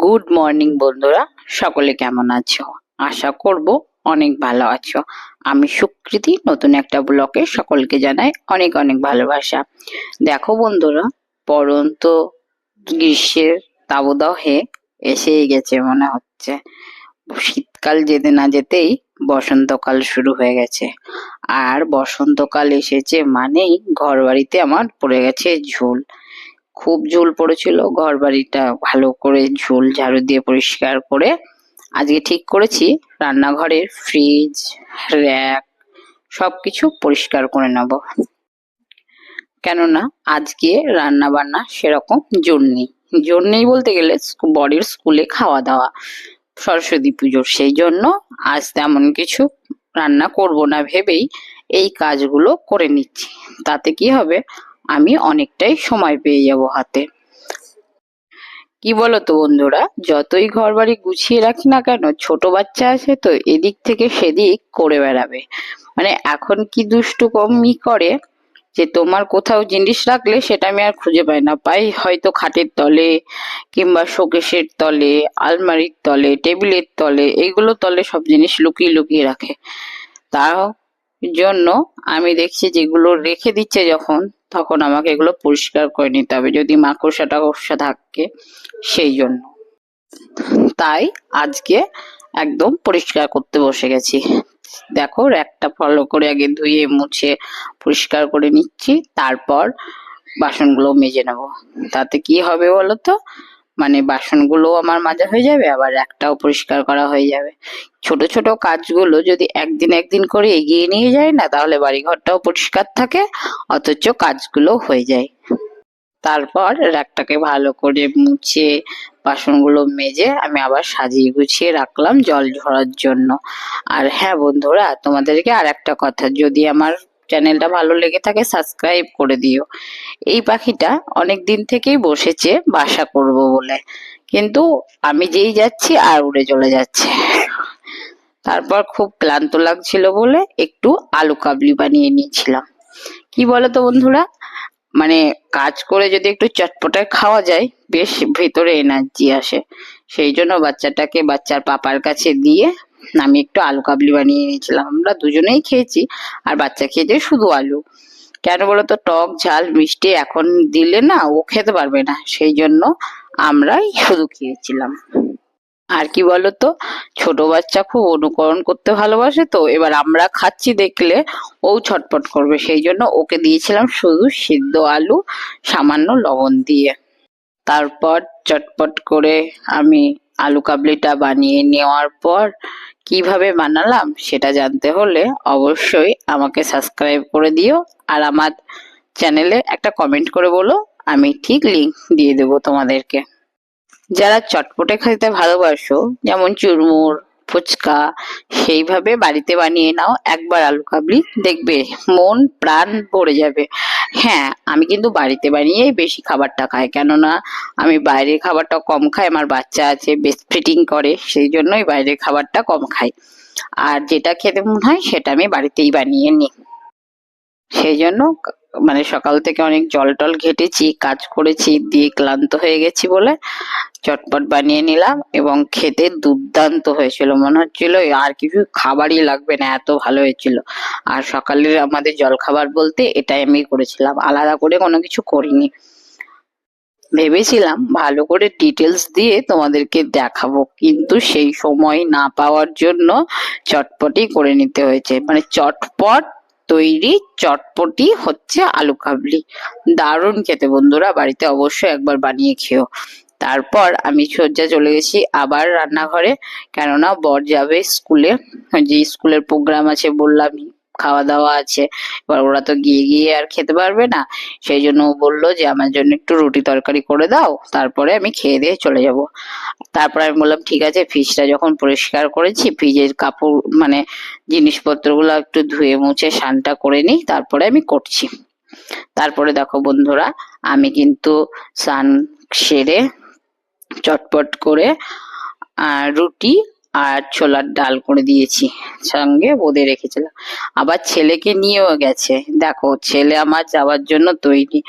Good morning বন্ধুরা, সকলে কেমন আছো? আশা করব অনেক ভালো আছো। আমি সুকৃতি নতুন একটা ব্লকে সকলকে জানাই অনেক অনেক ভালোবাসা। দেখো বন্ধুরা, পরন্ত গ্রীষ্মের দাবদাহে এসেই গেছে মনে হচ্ছে। শীতকাল যেতে না যেতেই বসন্তকাল শুরু হয়ে গেছে। আর বসন্তকাল এসেছে মানেই ঘর বাড়িতে আমার পড়ে গেছে ঝুল। খুব ঝুল পড়েছিল, ঘর বাড়িটা ভালো করে ঝুল ঝাড়ু দিয়ে পরিষ্কার করে আজকে ঠিক করেছি রান্নাঘরের ফ্রিজ, র্যাক সবকিছু পরিষ্কার করে নেব। কেননা আজকে রান্না বান্না সেরকম জোর নেই বলতে গেলে বরের স্কুলে খাওয়া দাওয়া সরস্বতী পুজোর, সেই জন্য আজ তেমন কিছু রান্না করব না ভেবেই এই কাজগুলো করে নিচ্ছি। তাতে কি হবে, আমি অনেকটাই সময় পেয়ে যাব হাতে। কি বলতো বন্ধুরা, যতই ঘর বাড়ি গুছিয়ে রাখি না কেন, ছোট বাচ্চা আছে তো এদিক থেকে সেদিক করে বেড়াবে। মানে এখন কি দুষ্টু কমই করে যে তোমার কোথাও জিনিস রাখলে সেটা আমি আর খুঁজে পাই হয়তো খাটের তলে কিংবা শোকেসের তলে, আলমারির তলে, টেবিলের তলে, এইগুলো তলে সব জিনিস লুকিয়ে লুকিয়ে রাখে। তার জন্য আমি দেখছি যেগুলো রেখে দিচ্ছে যখন, তখন আমাকে এগুলো পরিষ্কার করে নিতে হবে যদি মাকড়সা টাকড়সা থাকে, সেই জন্য। তাই আজকে একদম পরিষ্কার করতে বসে গেছি। দেখো র্যাকটা ভালো করে আগে ধুয়ে মুছে পরিষ্কার করে নিচ্ছি, তারপর বাসনগুলো মেজে নেব। তাতে কি হবে বলতো, মানে বাসনগুলো আমার মাজা হয়ে যাবে, আবার একটাও পরিষ্কার করা হয়ে যাবে। ছোট ছোট কাজগুলো যদি একদিন একদিন করে এগিয়ে নিয়ে যায় না, তাহলে বাড়িঘরটাও পরিষ্কার থাকে, অথচ কাজগুলো হয়ে যায়। তারপর র্যাকটাকে ভালো করে মুছে বাসনগুলো মেজে আমি আবার সাজিয়ে গুছিয়ে রাখলাম জল ঝরার জন্য। আর হ্যাঁ বন্ধুরা, তোমাদেরকে আর একটা কথা, যদি আমার চ্যানেলটা ভালো লেগে থাকে সাবস্ক্রাইব করে দিও। এই পাখিটা অনেক দিন থেকেই বসেছে বাসা করব বলে, কিন্তু আমি যেই যাচ্ছি আর উড়ে চলে যাচ্ছে। তারপর খুব ক্লান্ত লাগছিল বলে একটু আলু কাবলি বানিয়ে নিয়েছিলাম। কি বলতো বন্ধুরা, মানে কাজ করে যদি একটু চটপটায় খাওয়া যায়, বেশ ভেতরে এনার্জি আসে। সেই জন্য বাচ্চার পাপার কাছে দিয়ে আমি একটু আলু কাবলি বানিয়ে নিয়েছিলাম। আমরা দুজনেই খেয়েছি, আর বাচ্চা খেয়েছে শুধু আলু। কেন বলতো, টক ঝাল মিষ্টি এখন দিলে না ও খেতে পারবে না, সেই জন্য আমরাই শুধু খেয়েছিলাম। আর কি বলতো, ছোট বাচ্চা খুব অনুকরণ করতে ভালোবাসে, তো এবার আমরা খাচ্ছি দেখলে ও ছটপট করবে, সেই জন্য ওকে দিয়েছিলাম শুধু সিদ্ধ আলু সামান্য লবণ দিয়ে। তারপর চটপট করে আমি আলু কাবলিটা বানিয়ে নেওয়ার পর কিভাবে বানালাম সেটা জানতে হলে অবশ্যই আমাকে সাবস্ক্রাইব করে দিও, আর আমার চ্যানেলে একটা কমেন্ট করে বলো, আমি ঠিক লিংক দিয়ে দেবো তোমাদেরকে। যারা চটপটে খেতে ভালোবাসো, যেমন চুরমুর, ফুচকা, সেইভাবে বাড়িতে বানিয়ে নাও একবার আলু কাবলি, দেখবে মন প্রাণ ভরে যাবে। হ্যাঁ, আমি কিন্তু বাড়িতে বানিয়েই বেশি খাবারটা খাই, কেননা আমি বাইরের খাবারটা কম খাই। আমার বাচ্চা আছে, বেস্ট ফিটিং করে, সেই জন্যই বাইরের খাবারটা কম খাই। আর যেটা খেতে মন হয় সেটা আমি বাড়িতেই বানিয়ে নিই। সেই জন্য মানে সকাল থেকে অনেক জল টল ঘেটেছি, কাজ করেছি, দিয়ে ক্লান্ত হয়ে গেছি বলে চটপট বানিয়ে নিলাম, এবং খেতে দুর্দান্ত হয়েছিল। মনে হচ্ছিল আর কিছু খাবারই লাগবে না, এত ভালো হয়েছিল। আর সকালের আমাদের জলখাবার বলতে এটাই আমি করেছিলাম, আলাদা করে কোনো কিছু করিনি। ভেবেছিলাম ভালো করে ডিটেলস দিয়ে তোমাদেরকে দেখাবো, কিন্তু সেই সময় না পাওয়ার জন্য চটপটি করে নিতে হয়েছে। মানে চটপট তৈরি চটপটি হচ্ছে আলু কাবলি। দারুণ খেতে বন্ধুরা, বাড়িতে অবশ্যই একবার বানিয়ে খেও। তারপর আমি সোজা চলে গেছি আবার রান্নাঘরে, কেননা বর যাবে স্কুলে, যে স্কুলের প্রোগ্রাম আছে বললাম, খাওয়া দাওয়া আছে। এবার ওরা তো গিয়ে গিয়ে আর খেতে পারবে না, সেই জন্য ও বললো যে আমার জন্য একটু রুটি তরকারি করে দাও, তারপরে আমি খেয়ে দিয়ে চলে যাব। তারপর আমি বললাম ঠিক আছে, ফ্রিজটা যখন পরিষ্কার করেছি, ফ্রিজের কাপড় মানে জিনিসপত্রগুলো একটু ধুয়ে মুছে স্নানটা করে নিই, তারপরে আমি করছি। তারপরে দেখো বন্ধুরা, আমি কিন্তু স্নান সেরে চটপট করে রুটি আর ছোলার ডাল করে দিয়েছি, সঙ্গে বোঁদে রেখেছিলাম। আবার ছেলেকে নিয়েও গেছে, দেখো ছেলে আমার যাওয়ার জন্য তৈরি।